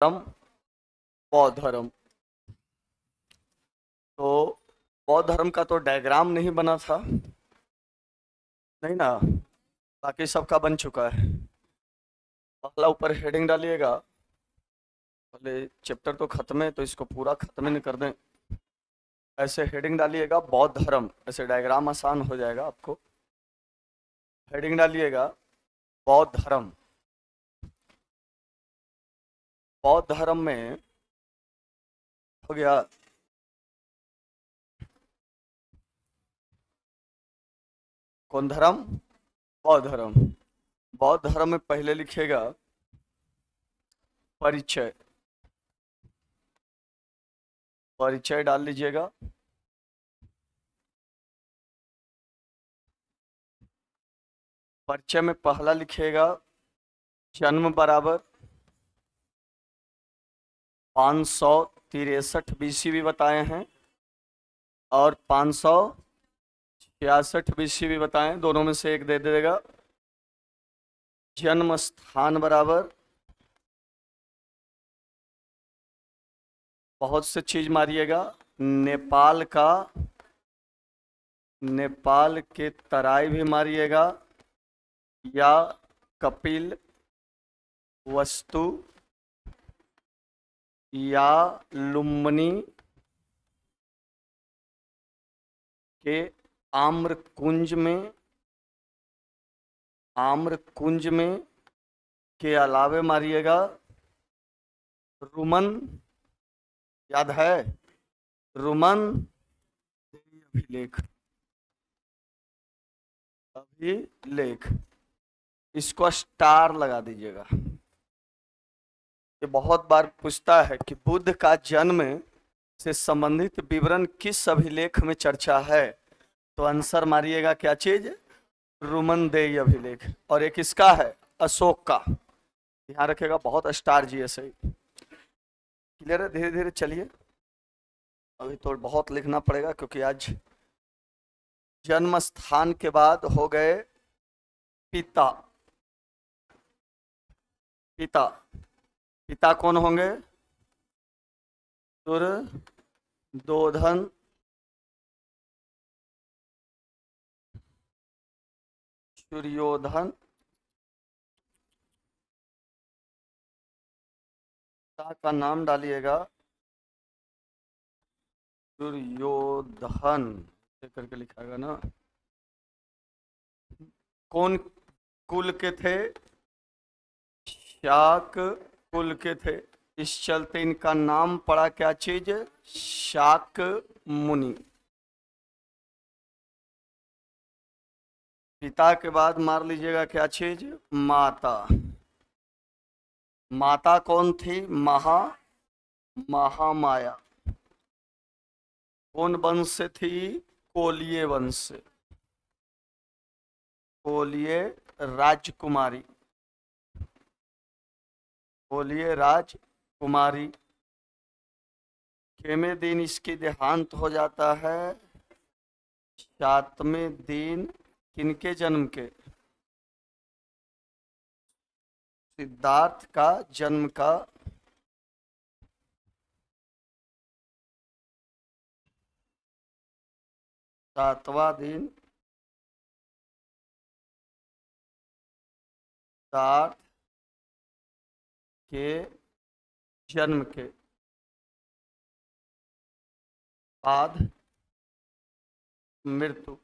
धर्म, बौद्ध धर्म। तो बौद्ध धर्म का तो डायग्राम नहीं बना था, नहीं ना? बाकी सबका बन चुका है। पहला ऊपर हेडिंग डालिएगा। पहले चैप्टर तो खत्म है तो इसको पूरा खत्म ही नहीं कर दें। ऐसे हेडिंग डालिएगा बौद्ध धर्म, ऐसे डायग्राम आसान हो जाएगा आपको। हेडिंग डालिएगा बौद्ध धर्म। बौद्ध धर्म में हो गया कौन धर्म? बौद्ध धर्म। बौद्ध धर्म में पहले लिखिएगा परिचय। परिचय डाल लीजिएगा। परिचय में पहला लिखिएगा जन्म बराबर 563 बीसीवी बताए हैं और 566 बीसीवी बताए, दोनों में से एक दे देगा। जन्म स्थान बराबर बहुत से चीज मारिएगा। नेपाल का, नेपाल के तराई भी मारिएगा या कपिल वस्तु या लुम्बिनी के आम्रकुंज में, आम्रकुंज में के अलावे मारिएगा रुमन, याद है? रुमन अभिलेख, अभिलेख, इसको स्टार लगा दीजिएगा। ये बहुत बार पूछता है कि बुद्ध का जन्म से संबंधित विवरण किस अभिलेख में चर्चा है, तो आंसर मारिएगा क्या चीज? रुमनदेई अभिलेख। और एक इसका है अशोक का, ध्यान रखिएगा, बहुत स्टार जी ऐसे ही। क्लियर है? धीरे धीरे चलिए, अभी तो बहुत लिखना पड़ेगा क्योंकि आज जन्म स्थान के बाद हो गए पिता। पिता, पिता कौन होंगे? दुर्योधन, दुर्योधन, पिता का नाम डालिएगा दुर्योधन करके लिखाएगा ना। कौन कुल के थे? शाक कुल के थे, इस चलते इनका नाम पड़ा क्या चीज? शाक मुनि। पिता के बाद मार लीजिएगा क्या चीज? माता। माता कौन थी? महामाया। कौन वंश से थी? कोलिय वंश से, कोलिय राजकुमारी, कोलिय राजकुमारी। केवें दिन इसकी देहांत हो जाता है? 7वें दिन। किनके जन्म के? सिद्धार्थ का जन्म का 7वां दिन सिद्धार्थ के जन्म के बाद मृत्यु।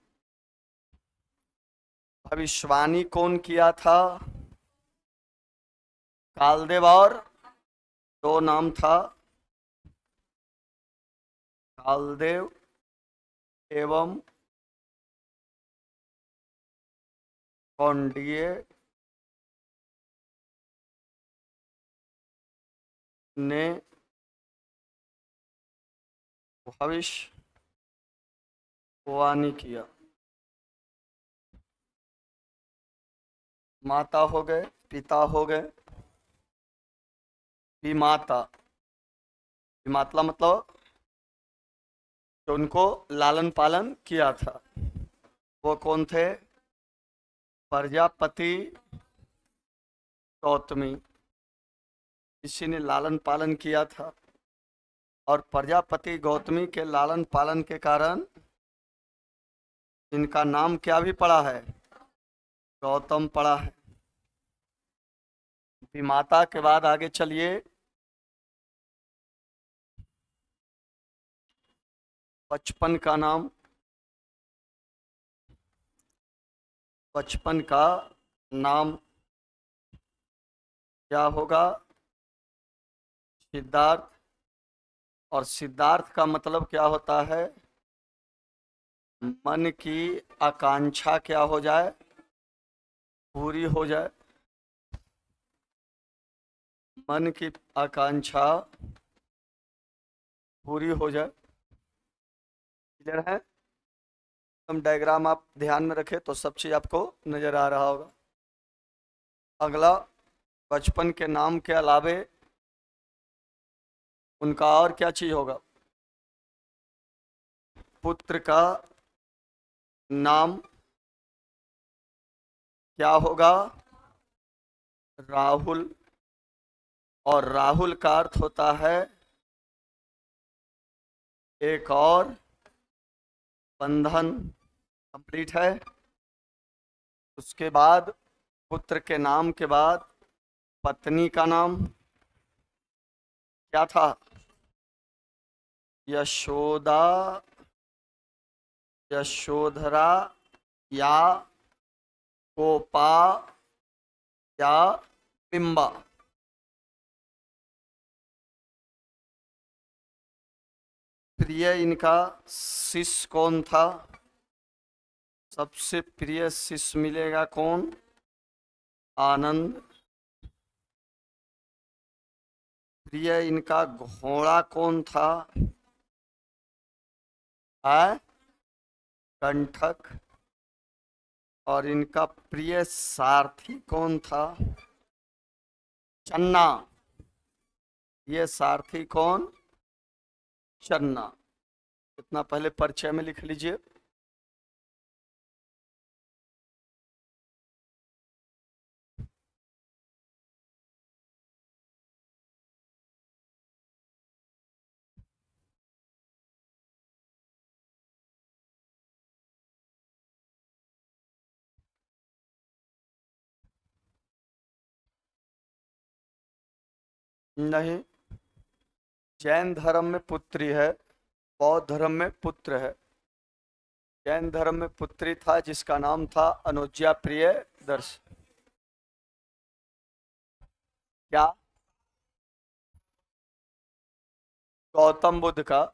भविष्यवाणी कौन किया था? कालदेव, और दो नाम था, कालदेव एवं कौंडिन्य ने भविष्यवाणी किया। माता हो गए, पिता हो गए, विमाता। विमातला मतलब जो उनको लालन पालन किया था, वो कौन थे? प्रजापति गौतमी। इसी ने लालन पालन किया था, और प्रजापति गौतमी के लालन पालन के कारण इनका नाम क्या भी पड़ा है, गौतम पड़ा है। विमाता के बाद आगे चलिए, बचपन का नाम, बचपन का नाम क्या होगा, सिद्धार्थ। और सिद्धार्थ का मतलब क्या होता है, मन की आकांक्षा क्या हो जाए, पूरी हो जाए, मन की आकांक्षा पूरी हो जाए। क्लियर है? हम डायग्राम आप ध्यान में रखें तो सब चीज आपको नजर आ रहा होगा। अगला, बचपन के नाम के अलावे उनका और क्या चीज होगा, पुत्र का नाम क्या होगा, राहुल। और राहुल का अर्थ होता है एक और बंधन। कंप्लीट है। उसके बाद पुत्र के नाम के बाद पत्नी का नाम क्या था, यशोदा, यशोधरा या कोपा या बिंबा। प्रिय इनका शिष्य कौन था, सबसे प्रिय शिष्य मिलेगा कौन, आनंद। प्रिय इनका घोड़ा कौन था, कंठक। और इनका प्रिय सारथी कौन था, चन्ना। ये सारथी कौन, चन्ना। इतना पहले परिचय में लिख लीजिए। नहीं, जैन धर्म में पुत्री है, बौद्ध धर्म में पुत्र है। जैन धर्म में पुत्री था जिसका नाम था अनुज्ञा प्रिय दर्श। क्या, गौतम बुद्ध का।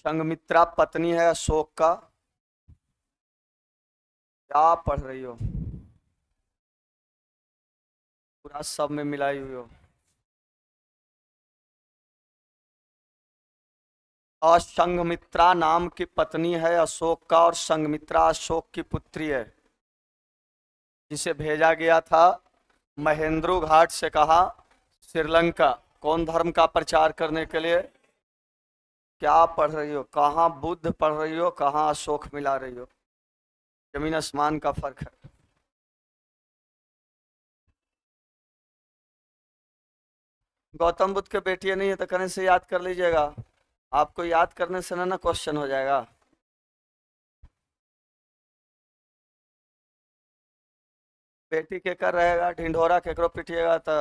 संघमित्रा पत्नी है अशोक का। क्या पढ़ रही हो, पूरा सब में मिलाई हुई हो। और संघमित्रा नाम की पत्नी है अशोक का, और संघमित्रा अशोक की पुत्री है, जिसे भेजा गया था महेंद्र घाट से, कहा श्रीलंका, कौन धर्म का प्रचार करने के लिए। क्या पढ़ रही हो, कहाँ बुद्ध पढ़ रही हो, कहाँ अशोक मिला रही हो, जमीन आसमान का फर्क है। गौतम बुद्ध के बेटियां नहीं है तो कहने से याद कर लीजिएगा, आपको याद करने से ना क्वेश्चन हो जाएगा। बेटी के कर रहेगा, ढिंढोरा केकरो पिटिएगा तो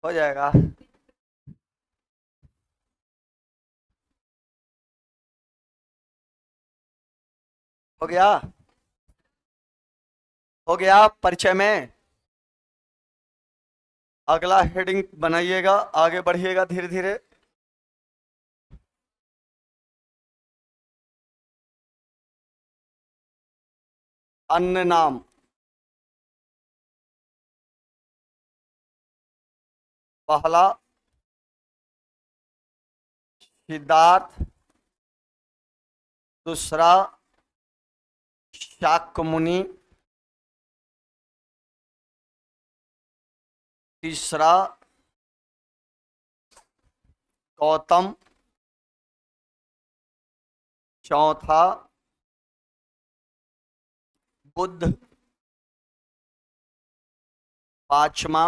हो जाएगा। हो गया, हो गया परिचय में। अगला हेडिंग बनाइएगा, आगे बढ़िएगा धीरे धीरे। अन्य नाम, पहला सिद्धार्थ, दूसरा शाक्य मुनि, तीसरा गौतम, चौथा बुद्ध, पांचवा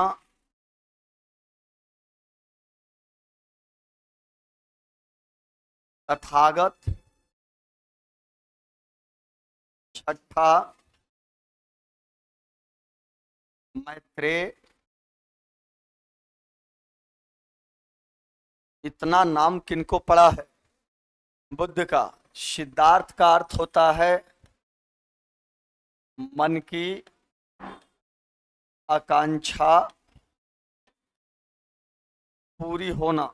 तथागत, छठा मैत्रेय। इतना नाम किनको पड़ा है बुद्ध का? सिद्धार्थ का अर्थ होता है मन की आकांक्षा पूरी होना।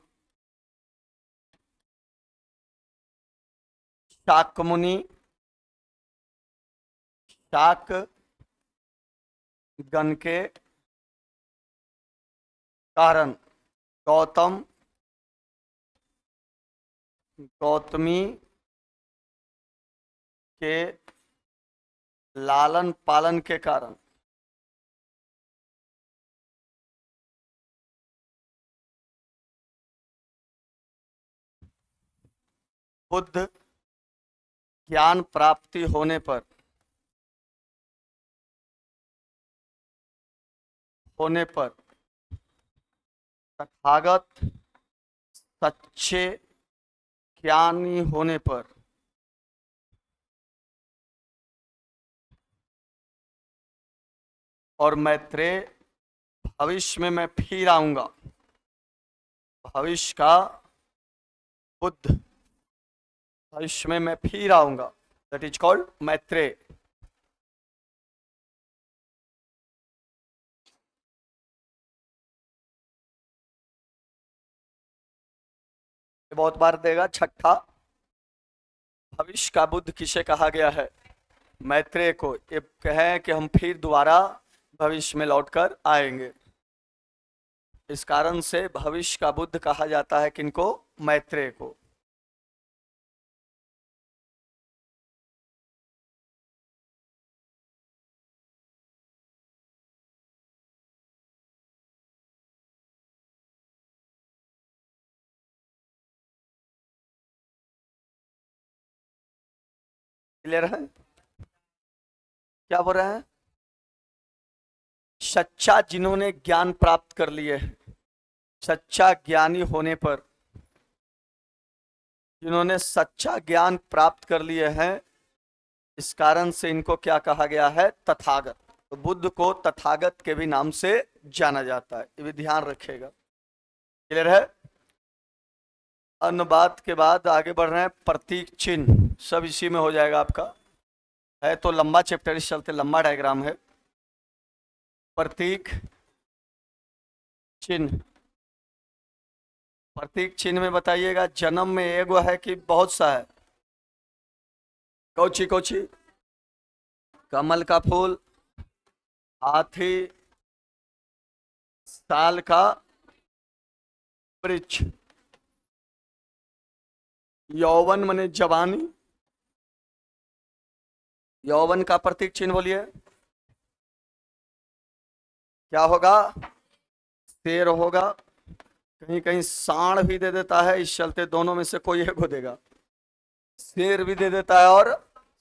शाक्यमुनि, शाक गण के कारण, गौतम, गौतमी के लालन पालन के कारण। बुद्ध ज्ञान प्राप्ति होने पर तथागत सच्चे ज्ञानी होने पर और मैत्रेय भविष्य में मैं फिर आऊंगा। भविष्य का बुद्ध, भविष्य में मैं फिर आऊंगा, दैट इज कॉल्ड मैत्रेय। बहुत बार देगा। छठा भविष्य का बुद्ध किसे कहा गया है? मैत्रेय को। ये कहें कि हम फिर दोबारा भविष्य में लौटकर आएंगे, इस कारण से भविष्य का बुद्ध कहा जाता है किनको? मैत्रेय को। क्लियर है? क्या बोल रहे हैं? सच्चा जिन्होंने ज्ञान प्राप्त कर लिए है, सच्चा ज्ञानी होने पर, जिन्होंने सच्चा ज्ञान प्राप्त कर लिए हैं, इस कारण से इनको क्या कहा गया है? तथागत। तो बुद्ध को तथागत के भी नाम से जाना जाता है, ये भी ध्यान रखिएगा। क्लियर है? अनुवाद के बाद आगे बढ़ रहे हैं। प्रतीक चिन्ह सब इसी में हो जाएगा आपका। है तो लंबा चैप्टर, इस चलते लंबा डायग्राम है। प्रतीक चिन्ह, प्रतीक चिन्ह में बताइएगा जन्म में एगो है कि बहुत सा है? Cauchy Cauchy? कमल का फूल, हाथी, साल का वृक्ष, यौवन माने जवानी। यौवन का प्रतीक चिन्ह बोलिए क्या होगा? शेर होगा। कहीं कहीं सांड भी दे देता है, इस चलते दोनों में से कोई एक को देगा। शेर भी दे देता है और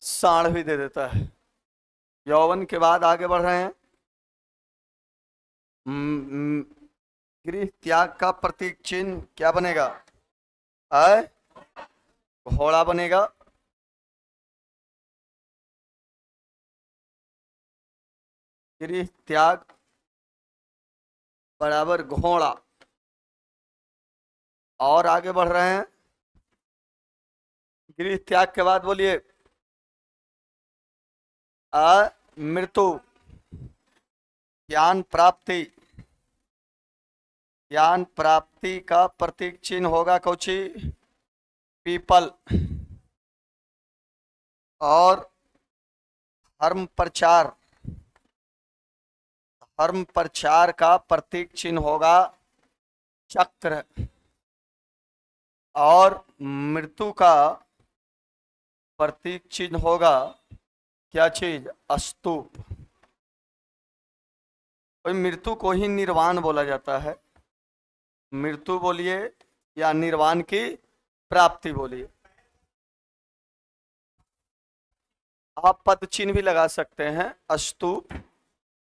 सांड भी दे देता है। यौवन के बाद आगे बढ़ रहे हैं। गृह त्याग का प्रतीक चिन्ह क्या बनेगा? घोड़ा बनेगा। गृह त्याग बराबर घोड़ा। और आगे बढ़ रहे हैं। गृह त्याग के बाद बोलिए मृत्यु। ज्ञान प्राप्ति, ज्ञान प्राप्ति का प्रतीक चिन्ह होगा कौची? पीपल। और धर्म प्रचार, धर्म प्रचार का प्रतीक चिन्ह होगा चक्र। और मृत्यु का प्रतीक चिन्ह होगा क्या चीज? स्तूप। मृत्यु को ही निर्वाण बोला जाता है। मृत्यु बोलिए या निर्वाण की प्राप्ति बोलिए। आप पद चिन्ह भी लगा सकते हैं, स्तूप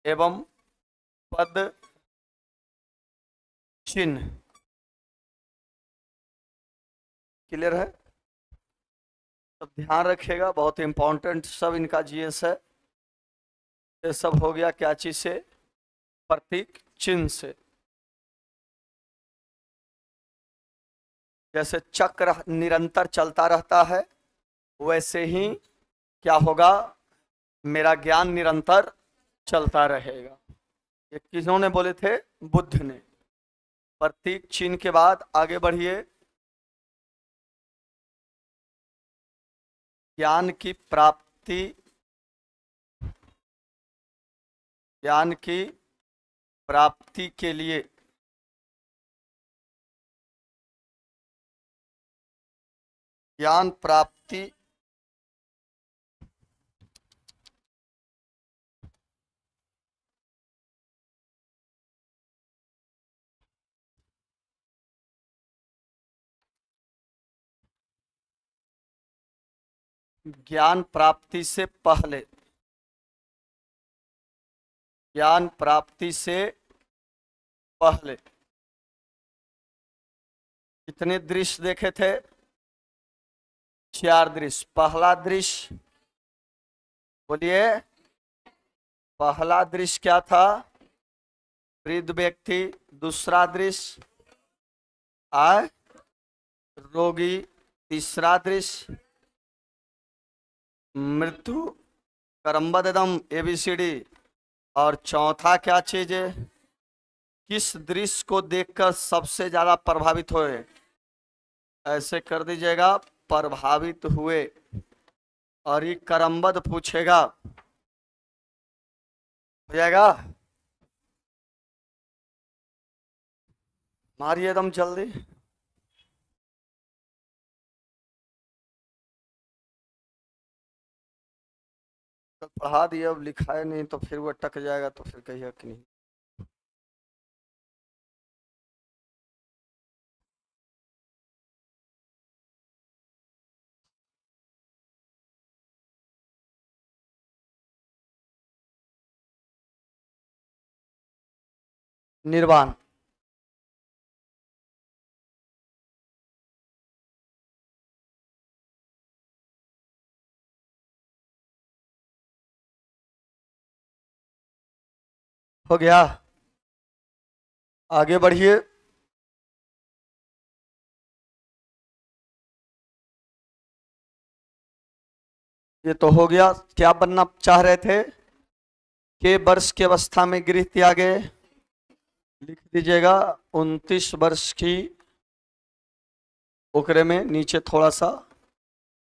एवं पद चिन्ह। क्लियर है? तो ध्यान रखिएगा, बहुत इंपॉर्टेंट सब इनका जीएस है। ये सब हो गया क्या चीज से? प्रतीक चिन्ह से। जैसे चक्र निरंतर चलता रहता है, वैसे ही क्या होगा? मेरा ज्ञान निरंतर चलता रहेगा। ये किन्होंने बोले थे? बुद्ध ने। प्रतीक चिन्ह के बाद आगे बढ़िए। ज्ञान की प्राप्ति, ज्ञान की प्राप्ति के लिए ज्ञान प्राप्ति ज्ञान प्राप्ति से पहले, ज्ञान प्राप्ति से पहले कितने दृश्य देखे थे? 4 दृश्य। पहला दृश्य बोलिए, पहला दृश्य क्या था? वृद्ध व्यक्ति। दूसरा दृश्य रोगी। तीसरा दृश्य मृत्यु, करम्बदम, एबीसीडी। और चौथा क्या चीज है? किस दृश्य को देखकर सबसे ज्यादा प्रभावित हुए? ऐसे कर दीजिएगा, प्रभावित हुए। और ये करम्बद पूछेगा, हो जाएगा? मारिए एकदम जल्दी। तो पढ़ा दिए, अब लिखाए नहीं तो फिर वो अटक जाएगा, तो फिर कहिए कि नहीं। निर्वाण। हो गया? आगे बढ़िए। ये तो हो गया। क्या बनना चाह रहे थे? के वर्ष की अवस्था में गृह त्यागे? लिख दीजिएगा 29 वर्ष की ओकरे में नीचे थोड़ा सा,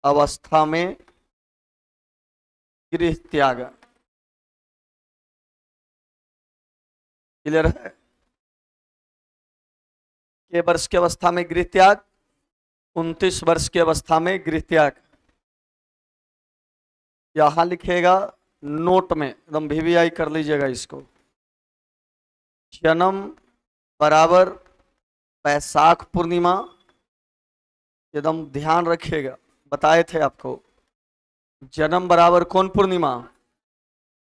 अवस्था में गृह त्याग। क्लियर है? के वर्ष की अवस्था में गृह त्याग, 29 वर्ष की अवस्था में गृह त्याग। यहां लिखेगा नोट में, एकदम वीवीआई कर लीजिएगा इसको। जन्म बराबर बैसाख पूर्णिमा, एकदम ध्यान रखिएगा, बताए थे आपको। जन्म बराबर कौन पूर्णिमा?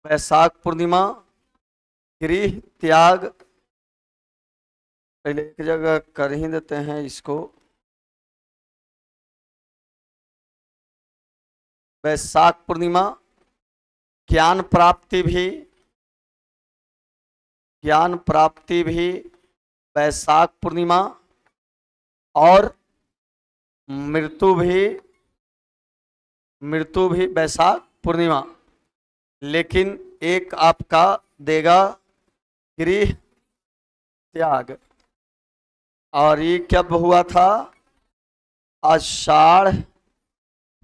बैसाख पूर्णिमा। गृह त्याग पहले एक जगह कर ही देते हैं इसको। बैसाख पूर्णिमा। ज्ञान प्राप्ति भी, ज्ञान प्राप्ति भी बैसाख पूर्णिमा। और मृत्यु भी, मृत्यु भी बैसाख पूर्णिमा। लेकिन एक आपका देगा गृह त्याग। और ये कब हुआ था? आषाढ़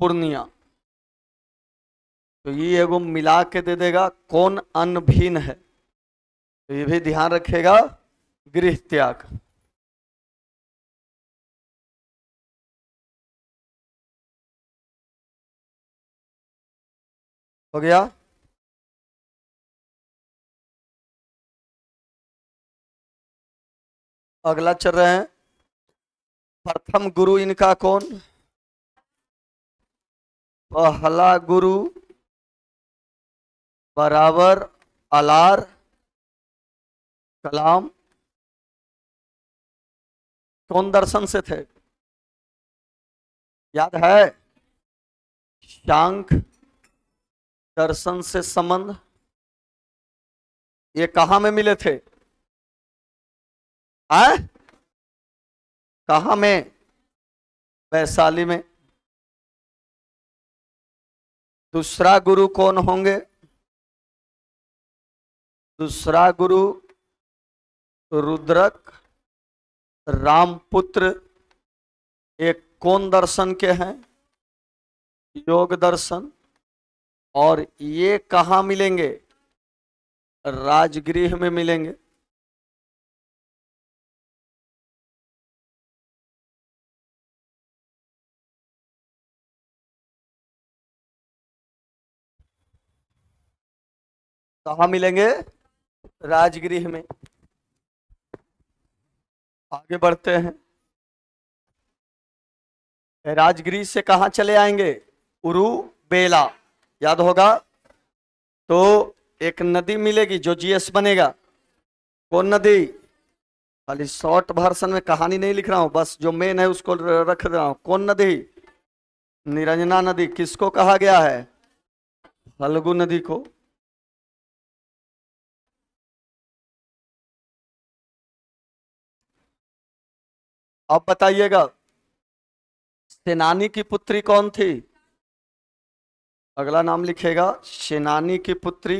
पूर्णिया। तो ये एगो मिला के दे देगा कौन अन्न भिन्न है, तो ये भी ध्यान रखेगा, गृह त्याग। हो गया? अगला चल रहे हैं। प्रथम गुरु इनका कौन? पहला गुरु बराबर अलार कलाम कौन दर्शन से थे? याद है? सांख्य दर्शन से संबंध। ये कहां में मिले थे? आए? कहां में? वैशाली में। दूसरा गुरु कौन होंगे? दूसरा गुरु रुद्रक रामपुत्र। एक कौन दर्शन के हैं? योग दर्शन। और ये कहां मिलेंगे? राजगृह में मिलेंगे। कहां मिलेंगे? राजगृह में। आगे बढ़ते हैं। राजगृह से कहां चले आएंगे? उरु बेला। याद होगा? तो एक नदी मिलेगी जो जीएस बनेगा। कौन नदी? खाली शॉर्ट वर्सन में कहानी नहीं लिख रहा हूं, बस जो मेन है उसको रख रहा हूं। कौन नदी? निरंजना नदी। किसको कहा गया है? फल्गु नदी को। अब बताइएगा, सेनानी की पुत्री कौन थी? अगला नाम लिखेगा। सेनानी की पुत्री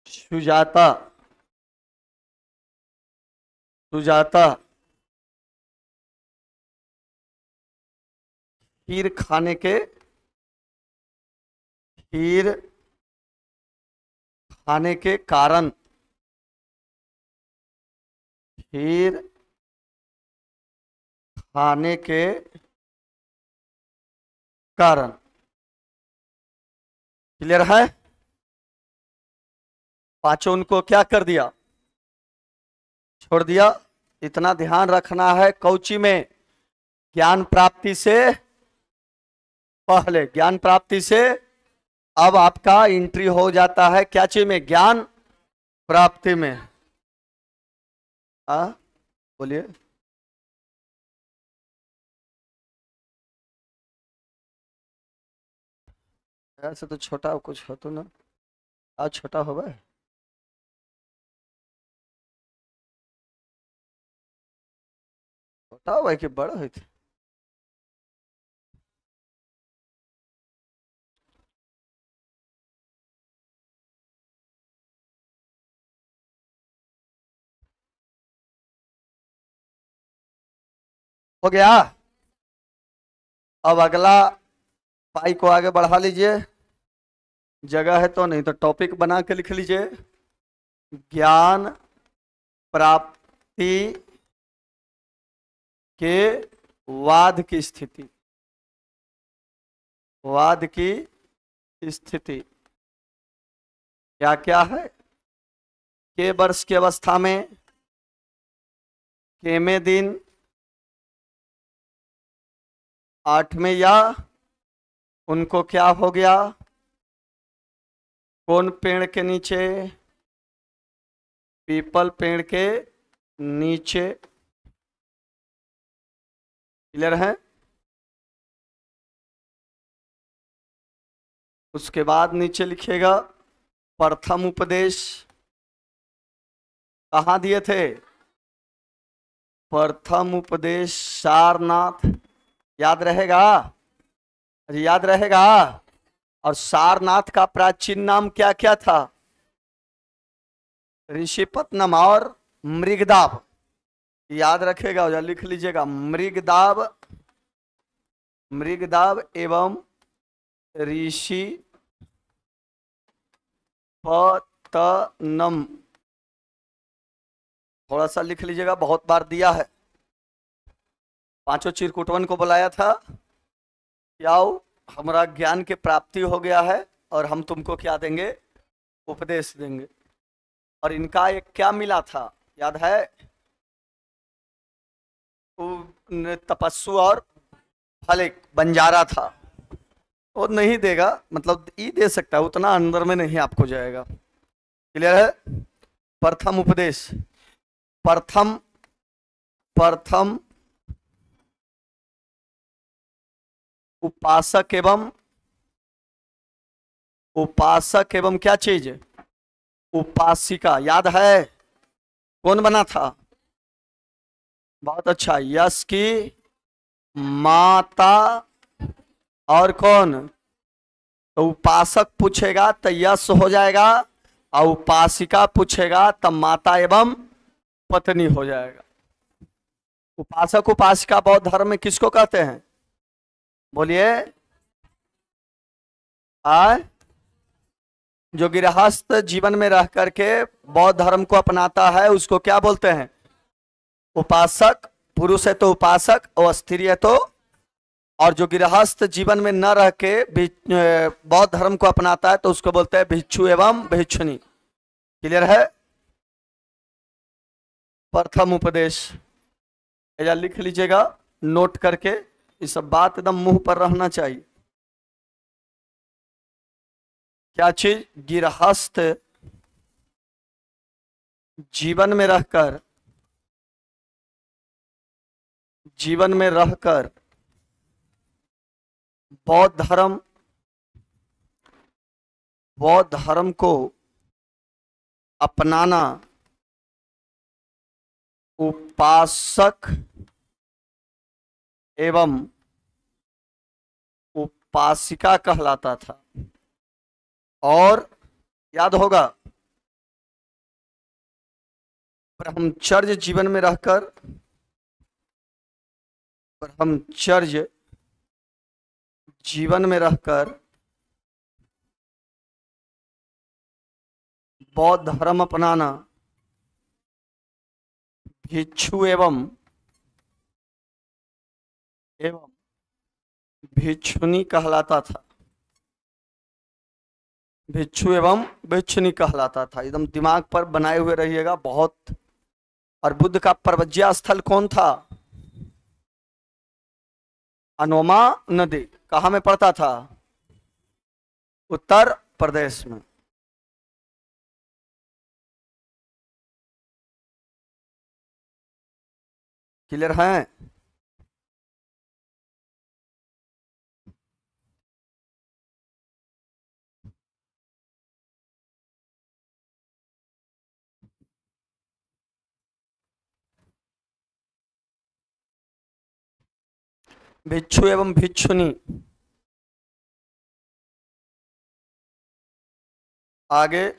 सुजाता। सुजाता खीर खाने के, खीर खाने के कारण, खीर खाने के कारण। क्लियर है? पांचों उनको क्या कर दिया? छोड़ दिया। इतना ध्यान रखना है कौची में? ज्ञान प्राप्ति से पहले। ज्ञान प्राप्ति से अब आपका एंट्री हो जाता है क्या चीज में? ज्ञान प्राप्ति में। बोलिए। ऐसे तो छोटा कुछ हो तो ना। आज छोटा होगा। छोटा हुआ कि बड़ा हुई थी? हो गया। अब अगला पाई को आगे बढ़ा लीजिए। जगह है तो, नहीं तो टॉपिक बना के लिख लीजिए। ज्ञान प्राप्ति के वाद की स्थिति। वाद की स्थिति क्या क्या है? के वर्ष की अवस्था में, केवें दिन, आठवें या उनको क्या हो गया? कौन पेड़ के नीचे? पीपल पेड़ के नीचे। क्लियर है? उसके बाद नीचे लिखिएगा प्रथम उपदेश कहाँ दिए थे? प्रथम उपदेश सारनाथ। याद रहेगा? याद रहेगा? और सारनाथ का प्राचीन नाम क्या क्या था? ऋषिपत्नम और मृगदाब। याद रखेगा या लिख लीजिएगा। मृगदाब, मृगदाब एवं ऋषि पत्तनम। थोड़ा सा लिख लीजिएगा, बहुत बार दिया है। पांचों चिरकुटवन को बुलाया था कि आओ हमारा ज्ञान की प्राप्ति हो गया है और हम तुमको क्या देंगे? उपदेश देंगे। और इनका एक क्या मिला था? याद है? तपस्सु और फल एक बंजारा था। वो नहीं देगा, मतलब ई दे सकता है, उतना अंदर में नहीं आपको जाएगा। क्लियर है? प्रथम उपदेश, प्रथम प्रथम उपासक एवं क्या चीज? उपासिका। याद है कौन बना था? बहुत अच्छा, यश की माता। और कौन? तो उपासक पूछेगा तो यश हो जाएगा, और उपासिका पूछेगा तब माता एवं पत्नी हो जाएगा। उपासक उपासिका बौद्ध धर्म में किसको कहते हैं? बोलिए। जो गृहस्थ जीवन में रह करके बौद्ध धर्म को अपनाता है उसको क्या बोलते हैं? उपासक। पुरुष है तो उपासक और स्त्री है तो, और जो गृहस्थ जीवन में न रह के बौद्ध धर्म को अपनाता है तो उसको बोलते हैं भिक्षु एवं भिक्षुनी। क्लियर है? प्रथम उपदेश या लिख लीजिएगा नोट करके, ये सब बात एकदम मुंह पर रहना चाहिए। क्या चीज? गृहस्थ जीवन में रहकर बौद्ध धर्म को अपनाना उपासक एवं उपासिका कहलाता था। और याद होगा ब्रह्मचर्य जीवन में रहकर बौद्ध धर्म अपनाना भिक्षु एवं भिक्षुनी कहलाता था। भिक्षु एवं भिक्षुनी कहलाता था। एकदम दिमाग पर बनाए हुए रहिएगा बहुत। और बुद्ध का प्रव्रज्या स्थल कौन था? अनोमा नदी। कहाँ में पड़ता था? उत्तर प्रदेश में। क्लियर है? भिक्षु एवं भिक्षुनी। आगे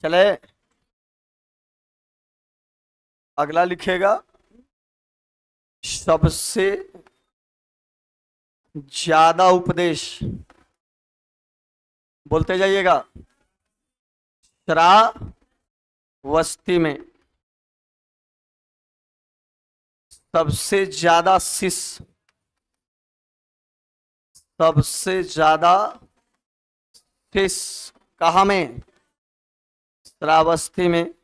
चले, अगला लिखेगा सबसे ज्यादा उपदेश। बोलते जाइएगा। श्रावस्ती में सबसे ज्यादा शिष्य, कहाँ में? श्रावस्ती में।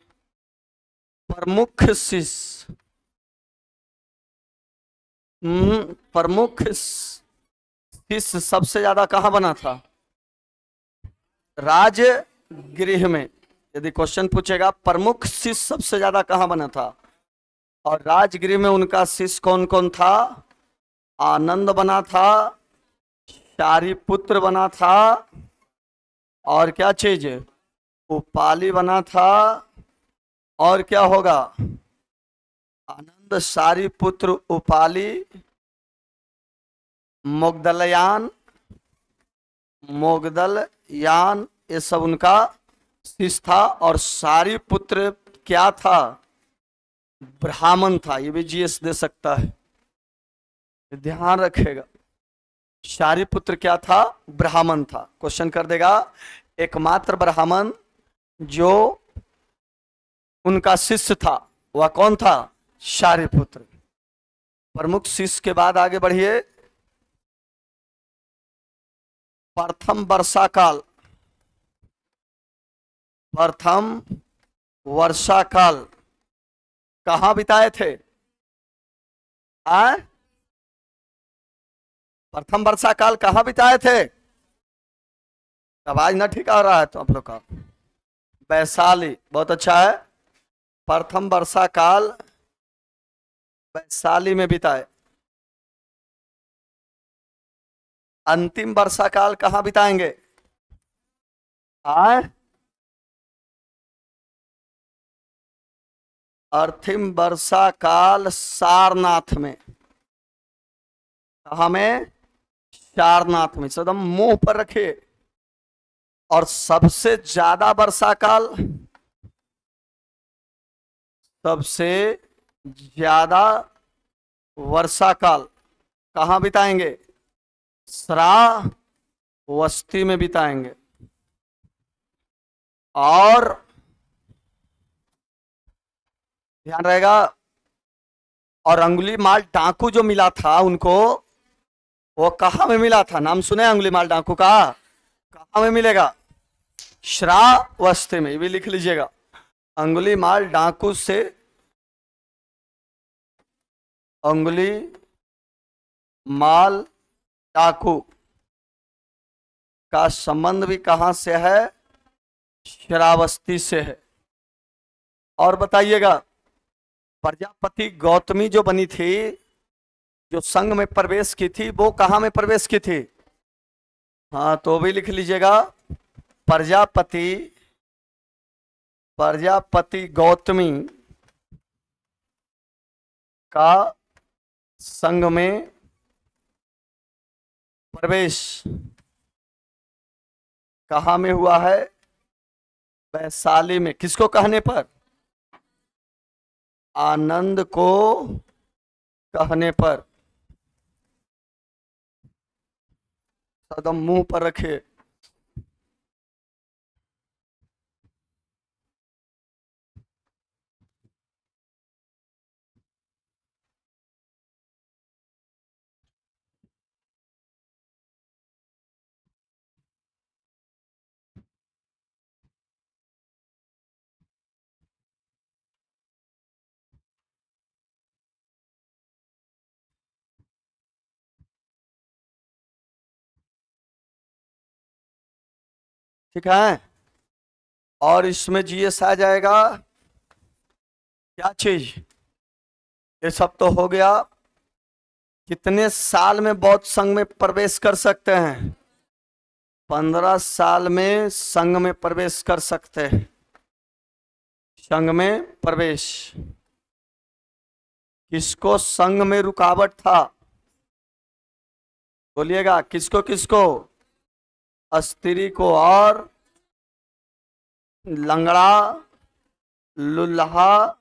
प्रमुख शिष्य, सबसे ज्यादा कहाँ बना था? राजगृह में। यदि क्वेश्चन पूछेगा प्रमुख शिष्य सबसे ज्यादा कहाँ बना था, और राजगृह में उनका शिष्य कौन कौन था? आनंद बना था, शारिपुत्र बना था, और क्या चीज? उपाली बना था। और क्या होगा? आनंद, शारिपुत्र, उपाली, मोगदलयान, ये सब उनका शिष्य था। और शारिपुत्र क्या था? ब्राह्मण था। ये भी जीएस दे सकता है, ध्यान रखेगा। शारिपुत्र क्या था? ब्राह्मण था। क्वेश्चन कर देगा एकमात्र ब्राह्मण जो उनका शिष्य था वह कौन था? शारिपुत्र। प्रमुख शिष्य के बाद आगे बढ़िए। प्रथम वर्षा काल कहाँ बिताए थे? प्रथम वर्षा काल कहाँ बिताए थे? आवाज ना ठीक आ रहा है तो आप लोग का। वैशाली, बहुत अच्छा है। प्रथम वर्षा काल वैशाली में बिताए। अंतिम वर्षा काल कहाँ बिताएंगे? आए, अंतिम वर्षा काल सारनाथ में। कहाँ में? सारनाथ में। एकदम मुंह पर रखे। और सबसे ज्यादा वर्षा काल, सबसे ज्यादा वर्षा काल कहाँ बिताएंगे? श्रावस्ती में बिताएंगे। और ध्यान रहेगा, और अंगुली माल डाकू जो मिला था उनको, वो कहाँ में मिला था? नाम सुने अंगुली माल डाकू का? कहाँ में मिलेगा? श्रावस्ती में। ये भी लिख लीजिएगा। अंगुली माल डाकू से, अंगुली माल डाकू का संबंध भी कहां से है? श्रावस्ती से है। और बताइएगा, प्रजापति गौतमी जो बनी थी, जो संघ में प्रवेश की थी, वो कहां में प्रवेश की थी? हाँ, तो भी लिख लीजिएगा। प्रजापति, प्रजापति गौतमी का संघ में प्रवेश कहां में हुआ है? वैशाली में। किसको कहने पर? आनंद को कहने पर। कदम मुंह पर रखे। ठीक है। और इसमें जीएस आ जाएगा। क्या चीज? ये सब तो हो गया। कितने साल में बौद्ध संघ में प्रवेश कर सकते हैं? 15 साल में संघ में प्रवेश कर सकते हैं। संघ में प्रवेश। किसको संघ में रुकावट था? बोलिएगा, किसको किसको? स्त्री को और लंगड़ा, लुल्हा,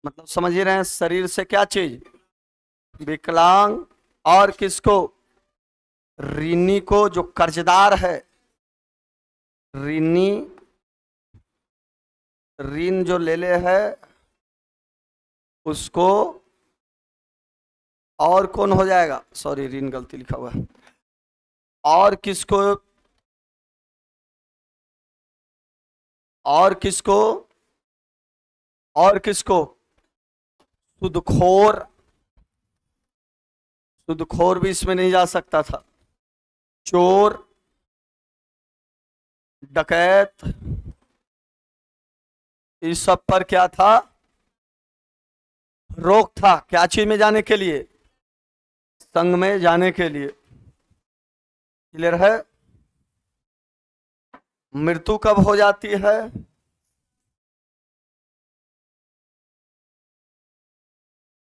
मतलब समझ ही रहे हैं, शरीर से क्या चीज? विकलांग। और किसको? ऋणी को, जो कर्जदार है। ऋणी, ऋण जो ले ले है उसको। और कौन हो जाएगा? सॉरी, ऋण गलती लिखा हुआ है। और किसको? और किसको? और किसको? सुदखोर। सुदखोर भी इसमें नहीं जा सकता था। चोर, डकैत, इस सब पर क्या था? रोक था। क्या चीज में जाने के लिए? संघ में जाने के लिए। क्लियर है? मृत्यु कब हो जाती है?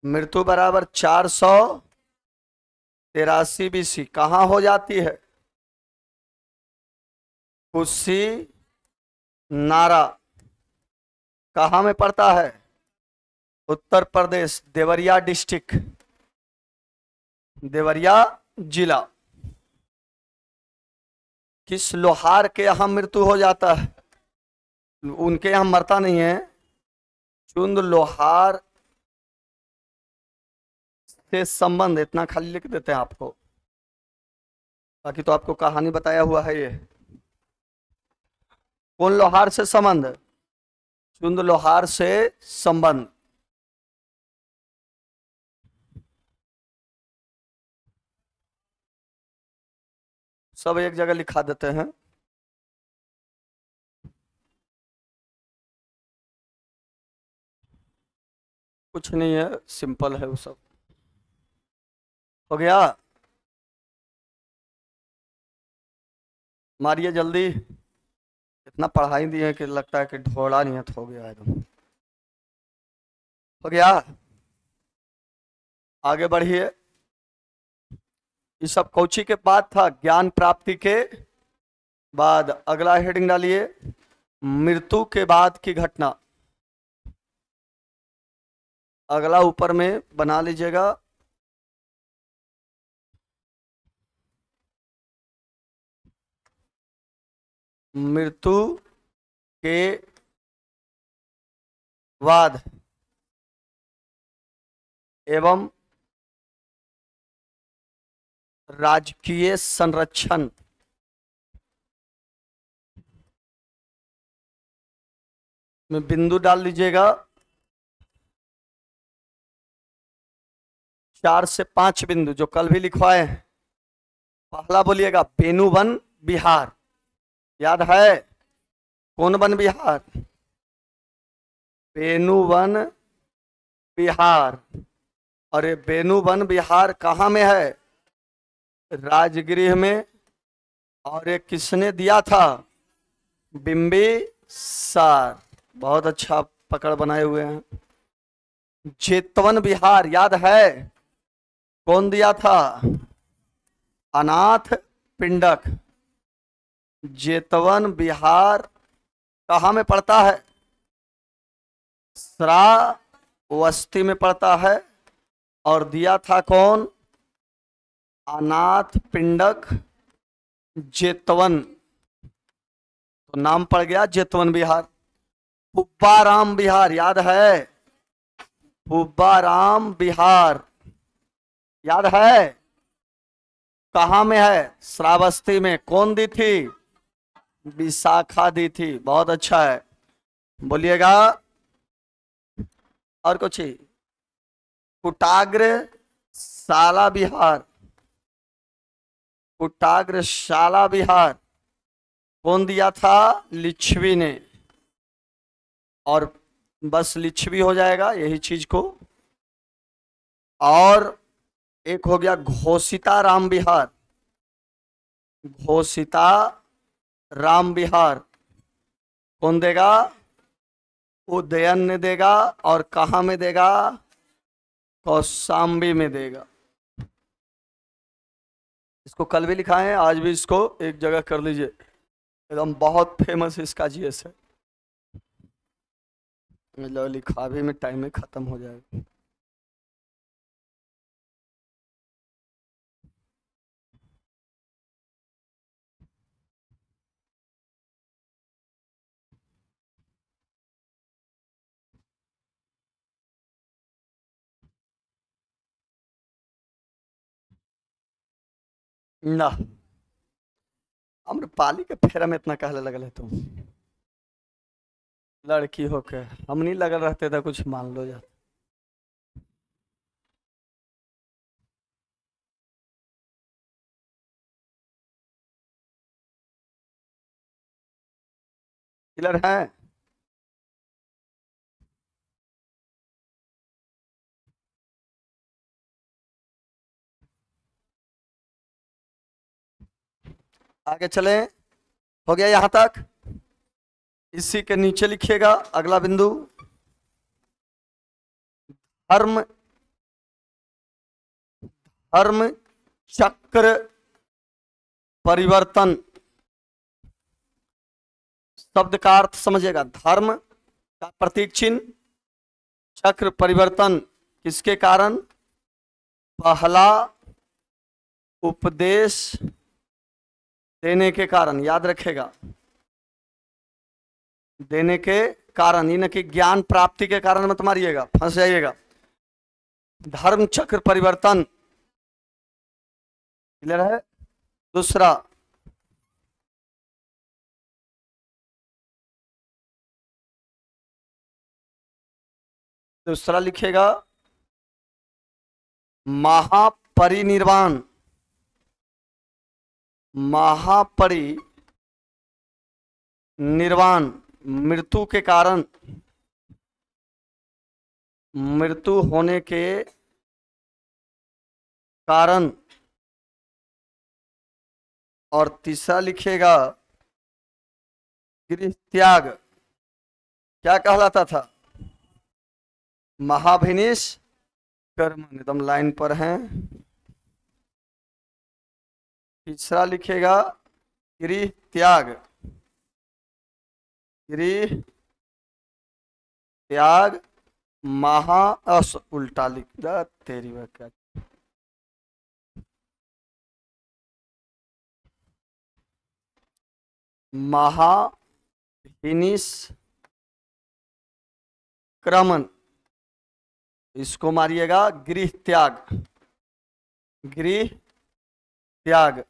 मृत्यु बराबर 483 BC। कहां हो जाती है? कुशी नारा। कहां में पड़ता है? उत्तर प्रदेश, देवरिया डिस्ट्रिक्ट, देवरिया जिला। किस लोहार के यहां मृत्यु हो जाता है? उनके यहां मरता नहीं है। चुंद लोहार से संबंध, इतना खाली लिख देते हैं आपको, बाकी तो आपको कहानी बताया हुआ है। ये कौन लोहार से संबंध? चुंद लोहार से संबंध। सब एक जगह लिखा देते हैं। कुछ नहीं है, सिंपल है वो सब। हो गया, मारिए जल्दी। इतना पढ़ाई दिए कि लगता है कि ढोड़ा नियत हो गया एकदम। हो गया, आगे बढ़िए। ये सब कोची के बाद था, ज्ञान प्राप्ति के बाद। अगला हेडिंग डालिए, मृत्यु के बाद की घटना। अगला ऊपर में बना लीजिएगा। मृत्यु के बाद एवं राजकीय संरक्षण। में बिंदु डाल लीजिएगा, 4 से 5 बिंदु जो कल भी लिखवाए हैं। पहला बोलिएगा बेनुवन बिहार। याद है कौन वन विहार? बेनुवन विहार। अरे बेनुवन विहार कहाँ में है? राजगृह में। और ये किसने दिया था? बिंबिसार। बहुत अच्छा पकड़ बनाए हुए हैं। जेतवन विहार याद है कौन दिया था? अनाथ पिंडक। जेतवन विहार कहाँ में पड़ता है? श्रावस्ती में पड़ता है। और दिया था कौन? अनाथ पिंडक जेतवन। तो नाम पड़ गया जेतवन विहार। पुब्बाराम विहार याद है? पुब्बाराम विहार याद है कहाँ में है? श्रावस्ती में। कौन दी थी? विशाखा दी थी। बहुत अच्छा है, बोलिएगा। और कुछ ही, कुटाग्र शाला विहार। कुटाग्र शाला विहार कौन दिया था? लिच्छवी ने। और बस लिच्छवी हो जाएगा यही चीज को। और एक हो गया घोषिता राम विहार। घोषिता राम विहार कौन देगा? उदयन ने देगा। और कहाँ में देगा? कौशाम्बी में देगा। इसको कल भी लिखा है, आज भी इसको एक जगह कर लीजिए, एकदम बहुत फेमस इसका जीएस है। मतलब लिखा भी में टाइम में खत्म हो जाएगा। ना अम्रपाली के फेरा में इतना कहने लगल है तुम? लड़की होके हम नहीं लगल रहते थे, कुछ मान लो जाता। क्लियर है? आगे चले, हो गया यहां तक। इसी के नीचे लिखिएगा अगला बिंदु, धर्म धर्म चक्र परिवर्तन। शब्द का अर्थ समझिएगा। धर्म का प्रतीक चिन्ह, चक्र परिवर्तन किसके कारण? पहला उपदेश देने के कारण। याद रखेगा, देने के कारण, ये न कि ज्ञान प्राप्ति के कारण मत मारिएगा, फंस जाइएगा। धर्म चक्र परिवर्तन। क्लियर है? दूसरा, दूसरा लिखेगा महापरिनिर्वाण। महापरि निर्वाण, मृत्यु के कारण, मृत्यु होने के कारण। और तीसरा लिखिएगा गृह त्याग, क्या कहलाता था? महाभिनिष कर्म, एकदम लाइन पर हैं। तीसरा लिखेगा गृह त्याग, गृह त्याग महाअस, उल्टा लिख दिया तेरी वह क्या। महाभिनिष क्रमण, इसको मारिएगा गृह त्याग, गृह त्याग।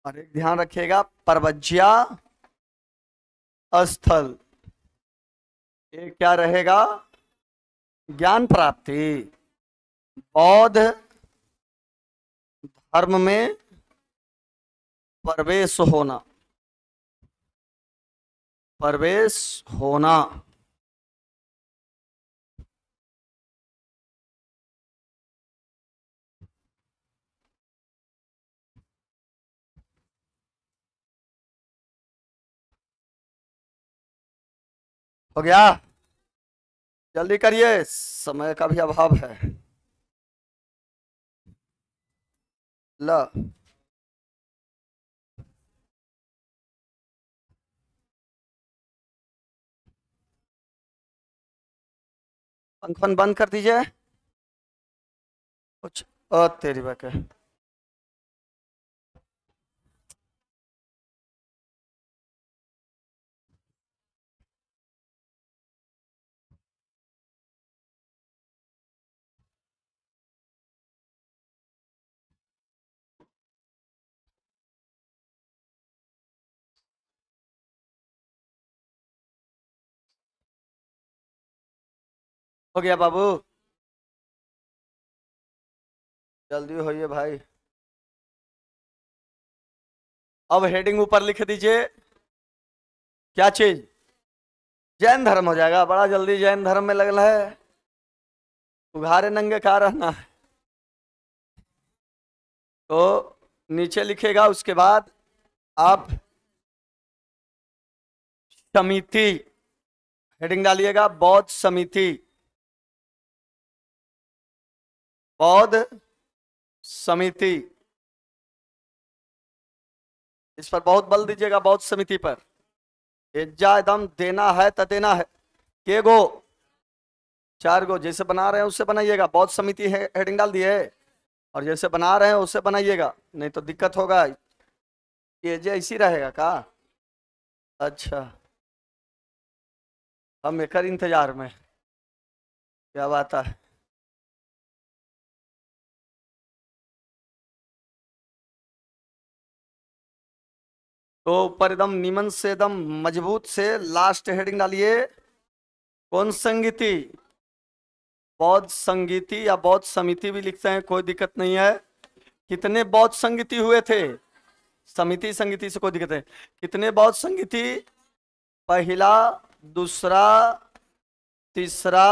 और एक ध्यान रखिएगा परवज्या स्थल, ये क्या रहेगा? ज्ञान प्राप्ति, बौद्ध धर्म में प्रवेश होना, प्रवेश होना। हो गया? जल्दी करिए, समय का भी अभाव है। ला पंखन बंद कर दीजिए कुछ। तेरी बात है। हो गया बाबू? जल्दी होइए भाई। अब हेडिंग ऊपर लिख दीजिए, क्या चीज? जैन धर्म हो जाएगा। बड़ा जल्दी जैन धर्म में लगना है, उघारे नंगे का रहना है। तो नीचे लिखेगा, उसके बाद आप समिति हेडिंग डालिएगा, बौद्ध समिति, बौद्ध समिति। इस पर बहुत बल दीजिएगा, बौद्ध समिति पर। एज्जा एकदम देना है तो देना है। के गो? 4 गो। जैसे बना रहे हैं उससे बनाइएगा। बौद्ध समिति हेडिंग डाल दिए, और जैसे बना रहे हैं उससे बनाइएगा, नहीं तो दिक्कत होगा। ये जे इसी रहेगा का? अच्छा, हम एक इंतजार में। क्या बात है? तो ऊपर एकदम निमन से, एकदम मजबूत से लास्ट हेडिंग डालिए, कौन संगीति? बौद्ध संगीति या बौद्ध समिति भी लिखते हैं, कोई दिक्कत नहीं है। कितने बौद्ध संगीति हुए थे? समिति संगीति से कोई दिक्कत है। कितने बौद्ध संगीति? पहला, दूसरा, तीसरा,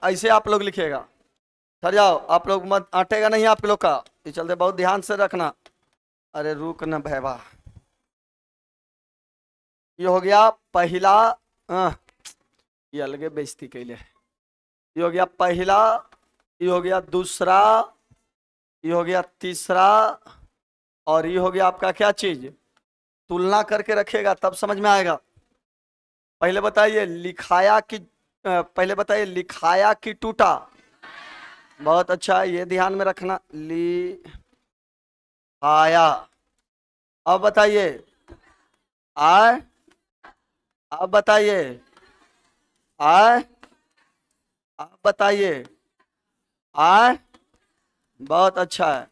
ऐसे आप लोग लिखिएगा। सर जाओ, आप लोग मत आटेगा नहीं आप लोग का, ये चलते बहुत ध्यान से रखना। अरे रुक न भैया, ये हो गया पहला। ये अलगे बेइज्जती कैले। ये हो गया पहला, ये हो गया दूसरा, ये हो गया तीसरा, और ये हो गया आपका क्या चीज? तुलना करके रखेगा तब समझ में आएगा। पहले बताइए लिखाया कि, पहले बताइए लिखाया कि टूटा? बहुत अच्छा, ये ध्यान में रखना, लिखाया। अब बताइए आय, आप बताइए आय, आप बताइए आय। बहुत अच्छा है।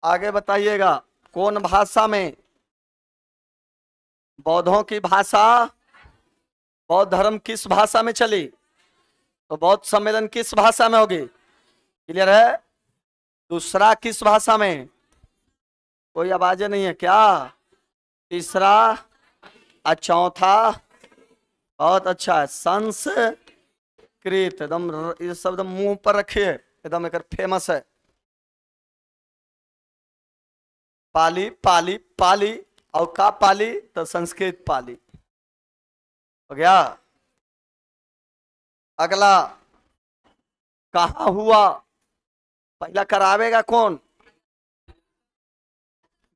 आगे बताइएगा कौन भाषा में? बौद्धों की भाषा। बौद्ध धर्म किस भाषा में चली? तो बौद्ध सम्मेलन किस भाषा में होगी? क्लियर है? दूसरा किस भाषा में? कोई आवाज नहीं है क्या? तीसरा और चौथा बहुत अच्छा है, संस्कृत। एकदम ये शब्द मुंह पर रखिए, एकदम एक फेमस है। पाली पाली पाली, और का पाली तो संस्कृत पाली हो गया। अगला कहाँ हुआ, पहला करावेगा कौन?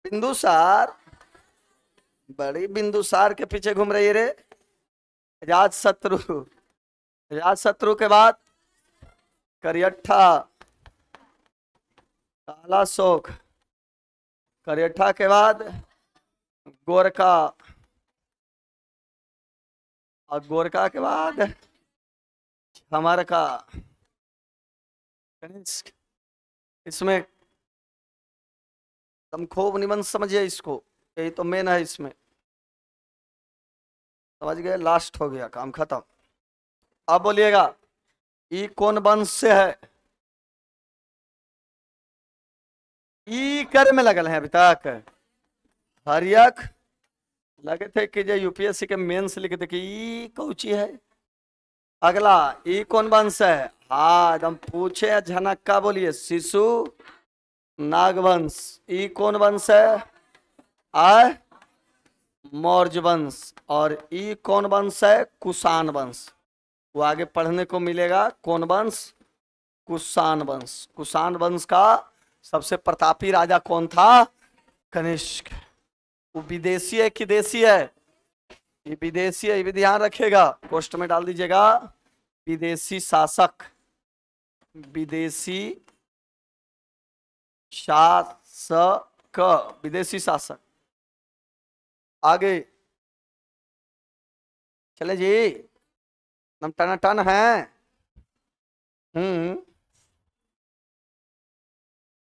बिंदुसार। बड़ी बिंदुसार के पीछे घूम रही है रे। राज शत्रु, राज शत्रु के बाद करियठा, काला शोक, करियठा के बाद गोरखा, और गोरखा के बाद हमारा का कनिष्क। इसमें तुम खूब निबंध समझिए इसको, यही तो मेन है इसमें, समझ गए? लास्ट हो गया, काम खत्म। अब बोलिएगा ई कौन वंश से है? ई कर में लगल है अभी तक। हरियक लगे थे कि जो यूपीएससी के मेंस लिखे थे कि ई कौची है। अगला ई कौन वंश है? हाँ एकदम पूछे झनक का बोलिए, शिशु नागवंश। ई कौन वंश है? आय मौर्य वंश। और ई कौन वंश है? कुषाण वंश। वो आगे पढ़ने को मिलेगा, कौन वंश? कुषाण वंश। कुषाण वंश का सबसे प्रतापी राजा कौन था? कनिष्क। वो विदेशी है कि देशी है? ये विदेशी है, ये भी ध्यान रखिएगा, पोस्ट में डाल दीजिएगा। विदेशी शासक, विदेशी शासक, विदेशी शासक। आगे चले जी, नम टन टन है।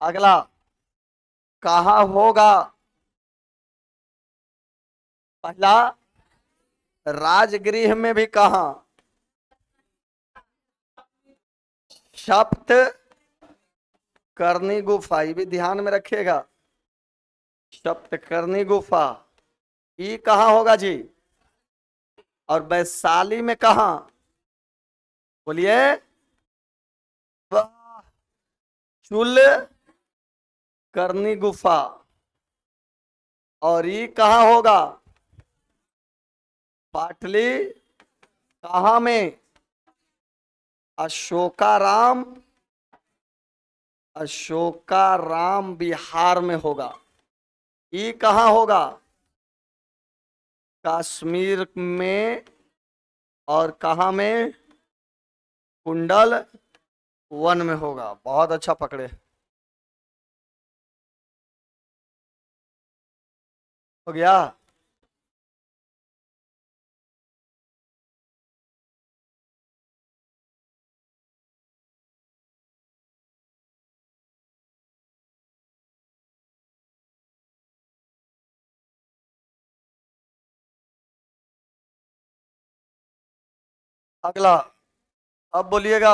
अगला कहाँ होगा? पहला राजगृह में भी कहा? सप्त करनी गुफा, ये भी ध्यान में रखिएगा, सप्त करनी गुफा। ये कहाँ होगा जी? और वैशाली में कहा? बोलिए। चुल करनी गुफा। और ये कहाँ होगा? पाटली कहाँ में? अशोकाराम, अशोकाराम बिहार में होगा। ये कहाँ होगा? कश्मीर में। और कहाँ में? कुंडल वन में होगा। बहुत अच्छा पकड़े। हो गया। अगला अब बोलिएगा,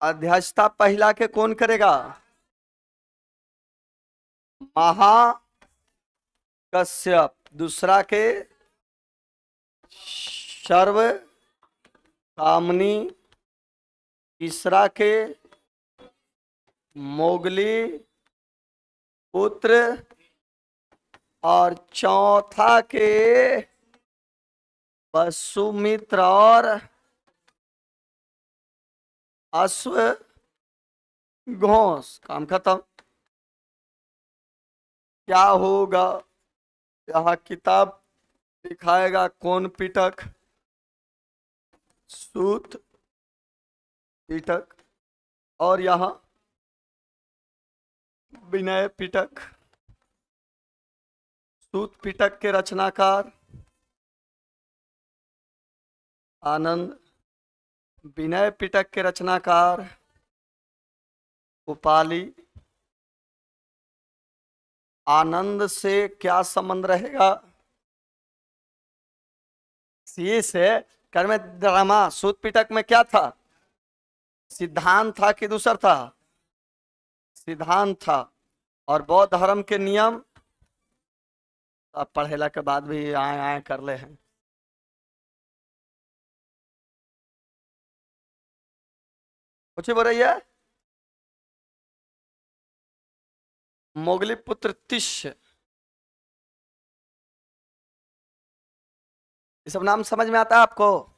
अध्यक्षता पहला के कौन करेगा? महाकश्यप। दूसरा के सर्व कामनी। तीसरा के मोगली पुत्र। और चौथा के वसुमित्र और अश्व घोष। काम खत्म। क्या होगा? यहाँ किताब दिखाएगा कौन पिटक? सूत पिटक। और यहाँ विनय पिटक। सूत पिटक के रचनाकार आनंद। विनय पिटक के रचनाकार उपाली। आनंद से क्या संबंध रहेगा? सी से। कर्म ड्रामा। सूत पिटक में क्या था? सिद्धांत था कि दूसर था? सिद्धांत था। और बौद्ध धर्म के नियम अब पढ़ेला के बाद भी आए आए कर ले हैं। कुछ बोल रही है। मोगली पुत्र तिष्य, ये सब नाम समझ में आता है आपको?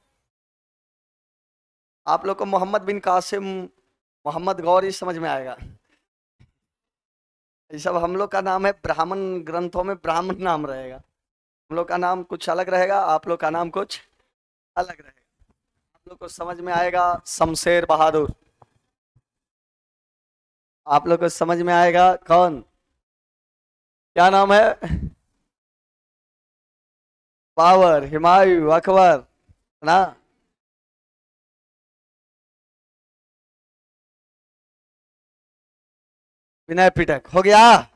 आप लोग को मोहम्मद बिन कासिम, मोहम्मद गौरी समझ में आएगा। ये सब हम लोग का नाम है, ब्राह्मण ग्रंथों में ब्राह्मण नाम रहेगा। हम लोग का नाम कुछ अलग रहेगा, आप लोग का नाम कुछ अलग रहेगा। आप लोग को समझ में आएगा शमशेर बहादुर, आप लोग को समझ में आएगा कौन, क्या नाम है, बाबर, हुमायूं, अकबर ना। विनय पिटक हो गया।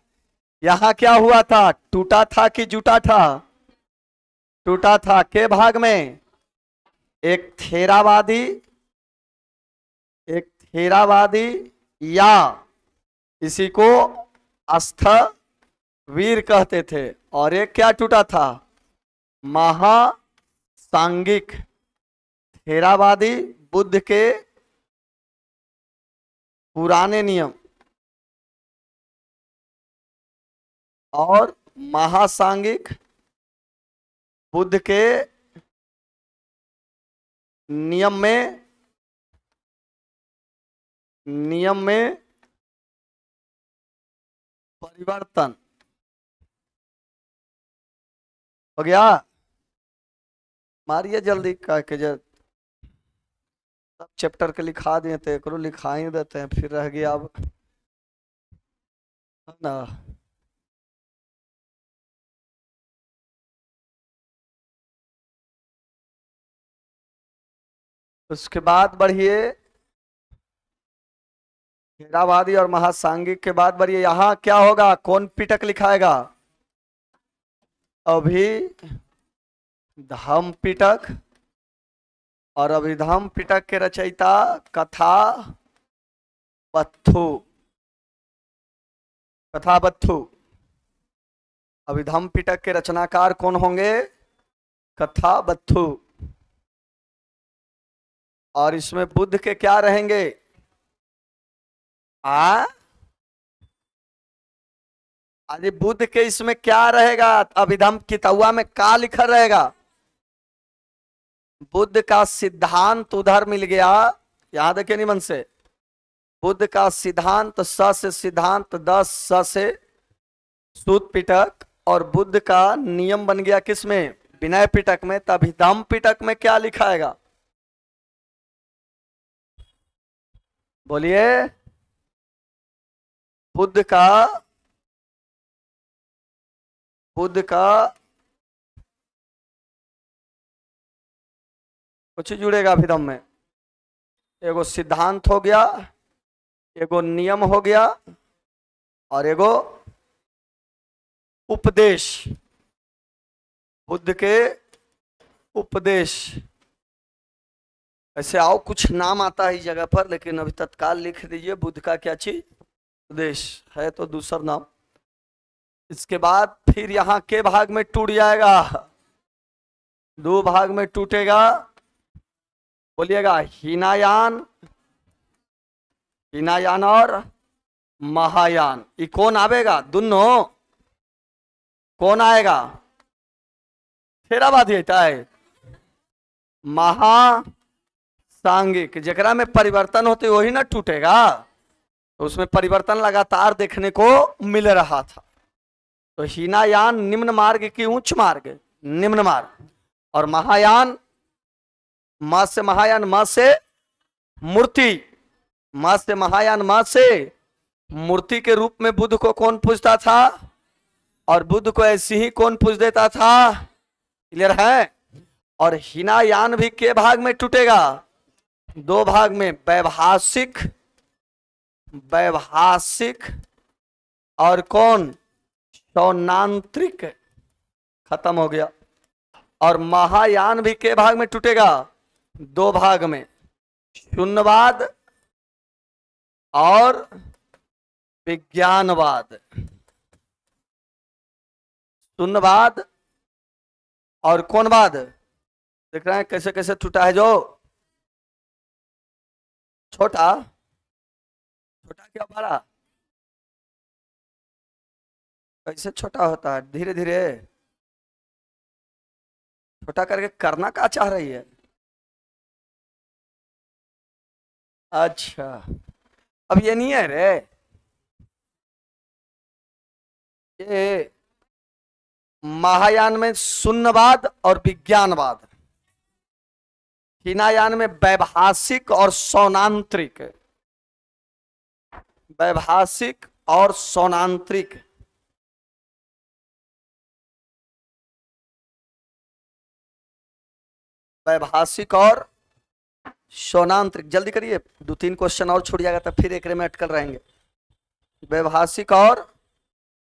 यहां क्या हुआ था, टूटा था कि जुटा था? टूटा था। के भाग में? एक थेरावादी, एक थेरावादी या इसी को अस्थवीर कहते थे, और एक क्या टूटा था, महासांगिक। थेरावादी बुद्ध के पुराने नियम और महासांगिक बुद्ध के नियम में परिवर्तन हो गया। मारिए जल्दी कह के, जब सब चैप्टर के लिखा दिए थे, एक लिखा ही देते हैं, फिर रह गया अब, है ना। उसके बाद बढ़िए, थेरावादी और महासांगिक के बाद बढ़िए, यहां क्या होगा, कौन पिटक लिखाएगा? अभी धम पिटक, और अभिधम पिटक के रचयिता कथा बत्थु, कथा बत्थु। अभिधम पिटक के रचनाकार कौन होंगे? कथा बत्थु। और इसमें बुद्ध के क्या रहेंगे? अरे बुद्ध के इसमें क्या रहेगा, अभिधम किताबुआ में क्या लिखा रहेगा? बुद्ध का सिद्धांत उधर मिल गया, यहां देखिए निबंध से, बुद्ध का सिद्धांत, स से सिद्धांत, 10 स से सूत पिटक, और बुद्ध का नियम बन गया किसमें, विनय पिटक में। तब अभिधम पिटक में क्या लिखाएगा, बोलिए? बुद्ध का कुछ जुड़ेगा अभिधम में, एगो सिद्धांत हो गया, एगो नियम हो गया, और एगो उपदेश, बुद्ध के उपदेश। ऐसे आओ कुछ नाम आता है इस जगह पर, लेकिन अभी तत्काल लिख दीजिए, बुद्ध का क्या चीज, उपदेश है तो दूसरा नाम। इसके बाद फिर यहाँ के भाग में टूट जाएगा, 2 भाग में टूटेगा, बोलिएगा, हीनायान, हीनायान और महायान। ये कौन आवेगा, दोनों कौन आएगा? थेरावादी है। महासांगिक, जकरा में परिवर्तन होते वही ना टूटेगा, तो उसमें परिवर्तन लगातार देखने को मिल रहा था। तो हीनायान निम्न मार्ग की उच्च मार्ग, निम्न मार्ग, और महायान, मां से महायान, मां से मूर्ति, मां से महायान, मां से मूर्ति के रूप में बुद्ध को कौन पूजता था, और बुद्ध को ऐसी ही कौन पूज देता था? क्लियर है? और हीनायान भी के भाग में टूटेगा, 2 भाग में, वैभाषिक, वैभाषिक और कौन, शौनांत्रिक, खत्म हो गया। और महायान भी के भाग में टूटेगा, 2 भाग में, शून्यवाद और विज्ञानवाद। शून्यवाद और कौन वाद? देख रहे हैं कैसे कैसे टूटा है जो छोटा छोटा क्या बड़ा, कैसे छोटा होता है? धीरे धीरे छोटा करके करना क्या चाह रही है? अच्छा, अब ये नहीं है रे, ये महायान में शून्यवाद और विज्ञानवाद, हीनायान में वैभाषिक और सौनांतरिक, वैभाषिक और सौनांतरिक। वैभाषिक और सौनांतरिक, जल्दी करिए, 2-3 क्वेश्चन और छूट जाएगा तब फिर एक में अटकल रहेंगे। वैभाषिक और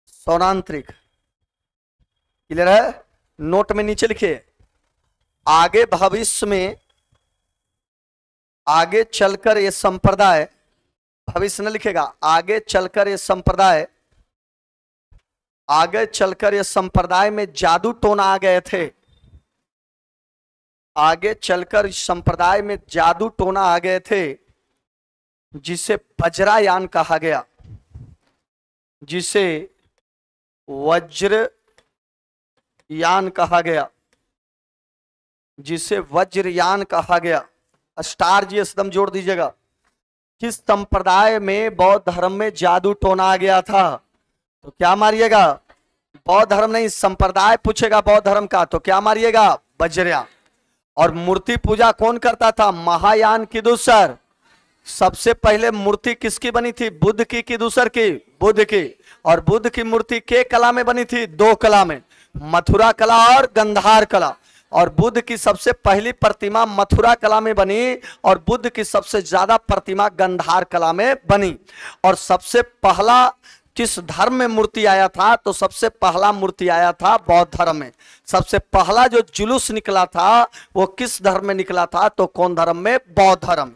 सौनांतरिक क्लियर है? नोट में नीचे लिखिए, आगे भविष्य में, आगे चलकर ये संप्रदाय, भविष्य न लिखेगा, आगे चलकर ये संप्रदाय, आगे चलकर ये संप्रदाय में जादू टोना आ गए थे, आगे चलकर इस संप्रदाय में जादू टोना आ गए थे, जिसे वज्रयान कहा गया, जिसे वज्रयान कहा गया, जिसे वज्रयान कहा गया। स्टार जी एकदम जोड़ दीजिएगा। किस संप्रदाय में बौद्ध धर्म में जादू टोना आ गया था? तो क्या मारिएगा? बौद्ध धर्म नहीं, संप्रदाय पूछेगा बौद्ध धर्म का तो क्या मारिएगा? वज्रयान। और मूर्ति पूजा कौन करता था? महायान की दूसर। सबसे पहले मूर्ति किसकी बनी थी? बुद्ध की दूसर की? बुद्ध की। और बुद्ध की मूर्ति के कला में बनी थी? 2 कला में, मथुरा कला और गंधार कला। और बुद्ध की सबसे पहली प्रतिमा मथुरा कला में बनी और बुद्ध की सबसे ज्यादा प्रतिमा गंधार कला में बनी। और सबसे पहला किस धर्म में मूर्ति आया था? तो सबसे पहला मूर्ति आया था बौद्ध धर्म में। सबसे पहला जो जुलूस निकला था वो किस धर्म में निकला था? तो कौन धर्म में? बौद्ध धर्म।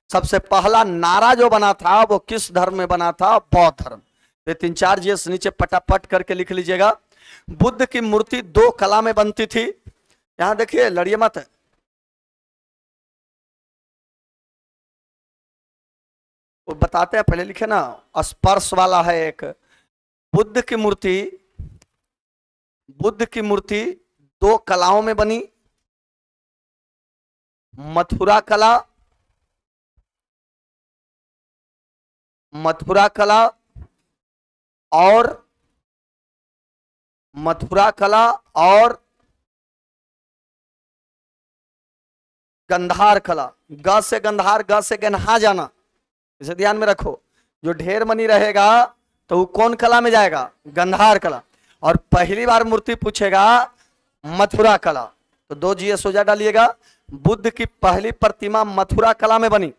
सबसे पहला नारा जो बना था वो किस धर्म में बना था? बौद्ध धर्म। ये 3-4 जीएस नीचे पटापट करके लिख लीजिएगा। बुद्ध की मूर्ति 2 कला में बनती थी। यहां देखिए, लड़िए मत, वो बताते हैं, पहले लिखे ना, स्पर्श वाला है एक। बुद्ध की मूर्ति, बुद्ध की मूर्ति 2 कलाओं में बनी, मथुरा कला, मथुरा कला और मथुरा कला और गंधार कला। ग से गंधार, ग से गन्हा जाना, इसे ध्यान में रखो। जो ढेर मनी रहेगा तो वो कौन कला में जाएगा? गंधार कला। और पहली बार मूर्ति पूछेगा मथुरा कला, तो 2 जीएस हो जा डालिएगा। बुद्ध की पहली प्रतिमा मथुरा कला में बनी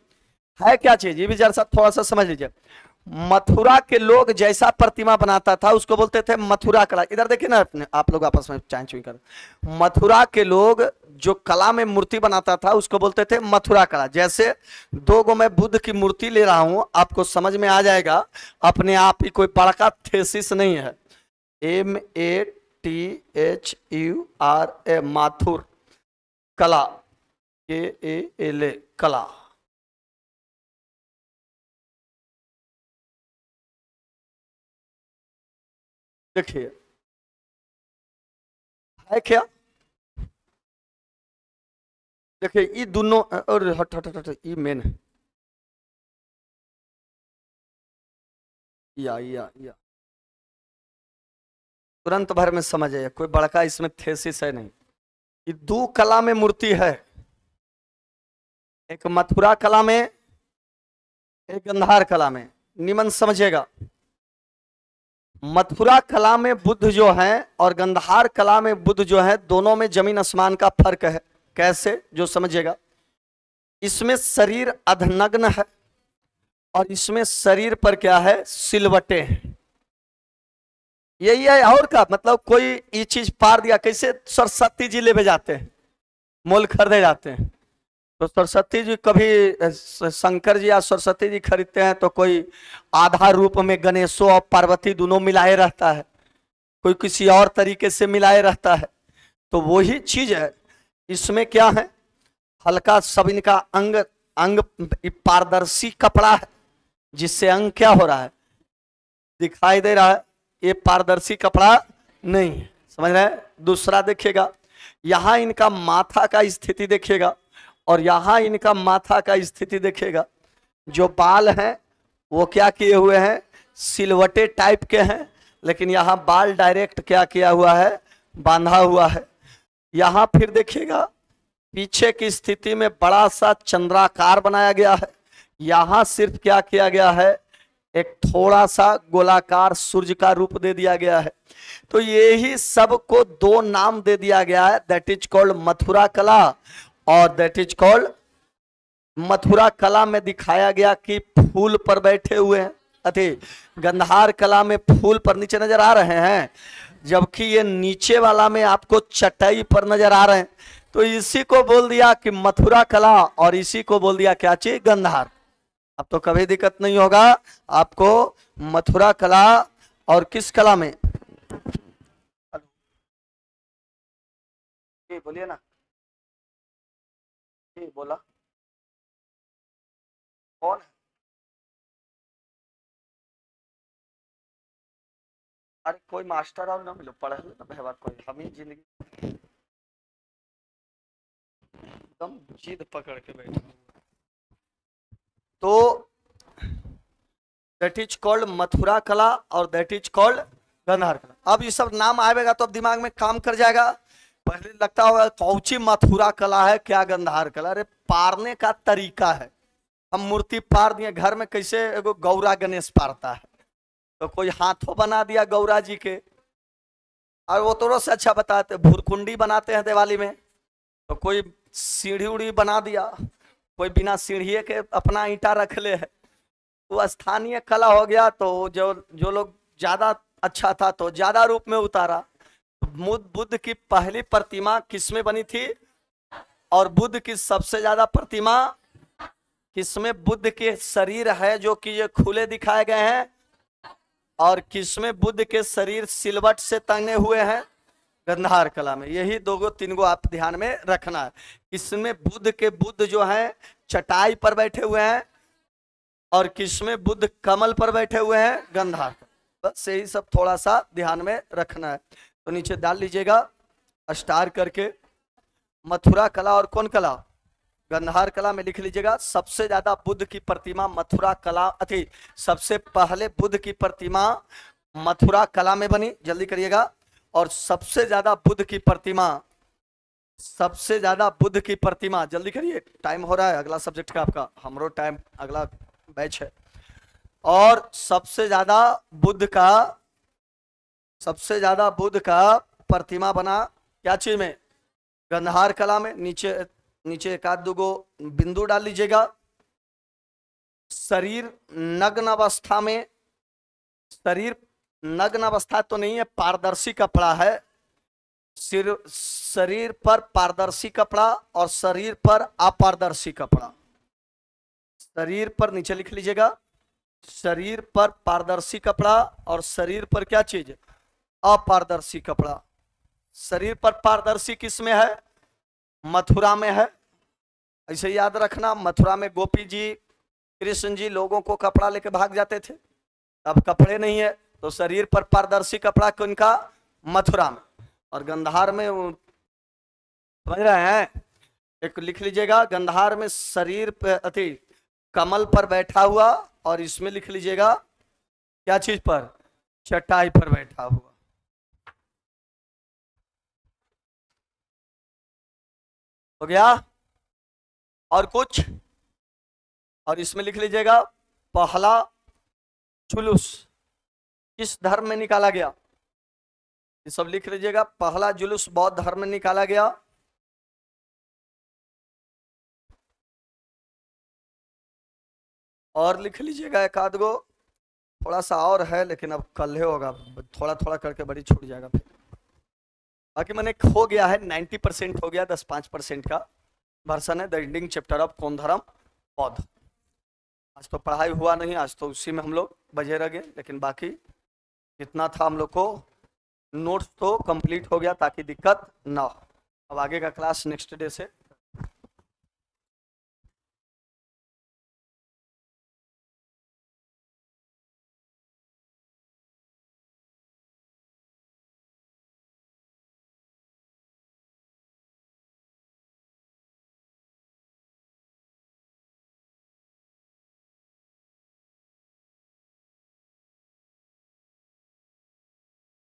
है। क्या चीज? ये भी जरा सा थोड़ा सा समझ लीजिए। मथुरा के लोग जैसा प्रतिमा बनाता था उसको बोलते थे मथुरा कला। इधर देखिए ना, अपने आप लोग आपस में चाय चुई कर। मथुरा के लोग जो कला में मूर्ति बनाता था उसको बोलते थे मथुरा कला। जैसे 2 गो मैं बुद्ध की मूर्ति ले रहा हूं, आपको समझ में आ जाएगा अपने आप ही, कोई बड़का थेसिस नहीं है। MATHURA, माथुर कला, KALA कला। देखिए है क्या? देखिए ये दोनों, और हट हट हट, ये मेन है। या तुरंत भर में समझ आए, कोई बड़का इसमें थेसिस है नहीं। ये 2 कला में मूर्ति है, एक मथुरा कला में, एक गंधार कला में। निमन समझिएगा, मथुरा कला में बुद्ध जो है और गंधार कला में बुद्ध जो है, दोनों में जमीन आसमान का फर्क है। कैसे? जो समझिएगा, इसमें शरीर अधनग्न है और इसमें शरीर पर क्या है? सिलवटे हैं। यही है, और का मतलब कोई ये चीज पार दिया। कैसे? सरस्वती जी ले जाते हैं, मोल खरीदे जाते हैं। तो सरस्वती जी कभी शंकर जी या सरस्वती जी खरीदते हैं तो कोई आधा रूप में गणेशो और पार्वती दोनों मिलाए रहता है। कोई किसी और तरीके से मिलाए रहता है। तो वही चीज है इसमें, क्या है, हल्का सब इनका अंग अंग पारदर्शी कपड़ा है, जिससे अंग क्या हो रहा है, दिखाई दे रहा है। ये पारदर्शी कपड़ा नहीं है, समझ रहे हैं। दूसरा देखिएगा, यहां इनका माथा का स्थिति देखिएगा और यहां इनका माथा का स्थिति देखिएगा। जो बाल हैं वो क्या किए हुए हैं, सिलवटे टाइप के हैं, लेकिन यहाँ बाल डायरेक्ट क्या किया हुआ है, बांधा हुआ है। यहाँ फिर देखिएगा पीछे की स्थिति में बड़ा सा चंद्राकार बनाया गया है। यहाँ सिर्फ क्या किया गया है, एक थोड़ा सा गोलाकार सूर्य का रूप दे दिया गया है। तो यही सबको दो नाम दे दिया गया है, दैट इज कॉल्ड मथुरा कला और दैट इज कॉल्ड, मथुरा कला में दिखाया गया कि फूल पर बैठे हुए हैं, अथे गंधार कला में फूल पर नीचे नजर आ रहे हैं, जबकि ये नीचे वाला में आपको चटाई पर नजर आ रहे हैं। तो इसी को बोल दिया कि मथुरा कला और इसी को बोल दिया क्या चीज, गंधार। अब तो कभी दिक्कत नहीं होगा आपको मथुरा कला और किस कला में, बोलिए ना, बोला कौन है? अरे कोई मास्टर और ना मिलो, पढ़ लो ना भैया, कोई हम ही जिंदगी एकदम जिद पकड़ के बैठे। तो दैट इज कॉल्ड मथुरा कला और दैट इज कॉल्ड गंधार कला। अब ये सब नाम आएगा तो अब दिमाग में काम कर जाएगा। पहले लगता होगा कौची मथुरा कला है, क्या गंधार कला, अरे पारने का तरीका है। हम मूर्ति पार दिए, घर में कैसे एगो गौरा गणेश पारता है, तो कोई हाथों बना दिया गौरा जी के, और वो थोड़ा से अच्छा बताते, भूरकुंडी बनाते हैं दिवाली में, तो कोई सीढ़ी उड़ी बना दिया, कोई बिना सीढ़ी के अपना ईंटा रख ले है, वो स्थानीय कला हो गया। तो जो लोग ज्यादा अच्छा था तो ज्यादा रूप में उतारा। बुद्ध की पहली प्रतिमा किसमें बनी थी, और बुद्ध की सबसे ज्यादा प्रतिमा किसमें, बुद्ध के शरीर है जो कि ये खुले दिखाए गए हैं, और किसमें बुद्ध के शरीर सिलवट से तंगे हुए हैं, गंधार कला में। यही दो तीन गो आप ध्यान में रखना है। इसमें बुद्ध के बुद्ध जो है चटाई पर बैठे हुए हैं, और किसमें बुद्ध कमल पर बैठे हुए हैं, गंधार। बस यही सब थोड़ा सा ध्यान में रखना है। तो नीचे डाल लीजिएगा स्टार करके, मथुरा कला और कौन कला, गंधार कला में लिख लीजिएगा। सबसे ज्यादा बुद्ध की प्रतिमा मथुरा कला, अथी सबसे पहले बुद्ध की प्रतिमा मथुरा कला में बनी, जल्दी करिएगा। और सबसे ज्यादा बुद्ध की प्रतिमा, सबसे ज्यादा बुद्ध की प्रतिमा, जल्दी करिए, टाइम हो रहा है अगला सब्जेक्ट का आपका, हमरो टाइम अगला बैच है। और सबसे ज्यादा बुद्ध का, सबसे ज्यादा बुद्ध का प्रतिमा बना क्या चीज में, गंधार कला में। नीचे एक आध दो बिंदु डाल लीजिएगा। शरीर नग्न अवस्था में, शरीर नग्न अवस्था तो नहीं है, पारदर्शी कपड़ा है, शरीर पर पारदर्शी कपड़ा और शरीर पर अपारदर्शी कपड़ा। शरीर पर नीचे लिख लीजिएगा, शरीर पर पारदर्शी कपड़ा और शरीर पर क्या चीज, अपारदर्शी कपड़ा। शरीर पर पारदर्शी किस में है, मथुरा में है। ऐसे याद रखना, मथुरा में गोपी जी कृष्ण जी लोगों को कपड़ा लेके भाग जाते थे, अब कपड़े नहीं है, तो शरीर पर पारदर्शी कपड़ा किनका, मथुरा में। और गंधार में समझ रहे हैं, एक लिख लीजिएगा, गंधार में शरीर पे अति कमल पर बैठा हुआ, और इसमें लिख लीजिएगा क्या चीज पर, चटाई पर बैठा हुआ। हो गया, और कुछ, और इसमें लिख लीजिएगा पहला जुलूस किस धर्म में निकाला गया, ये सब लिख लीजिएगा। पहला जुलूस बौद्ध धर्म में निकाला गया। और लिख लीजिएगा एक आध गो, थोड़ा सा और है लेकिन अब कल होगा, थोड़ा थोड़ा करके बड़ी छूट जाएगा फिर। बाकी मैंने हो गया है 90% हो गया, 10-5% का वर्षन है द एंडिंग चैप्टर ऑफ कौन धर्म, बौद्ध। आज तो पढ़ाई हुआ नहीं, आज तो उसी में हम लोग बजे रह गए, लेकिन बाकी जितना था हम लोग को नोट्स तो कंप्लीट हो गया ताकि दिक्कत ना हो। अब आगे का क्लास नेक्स्ट डे से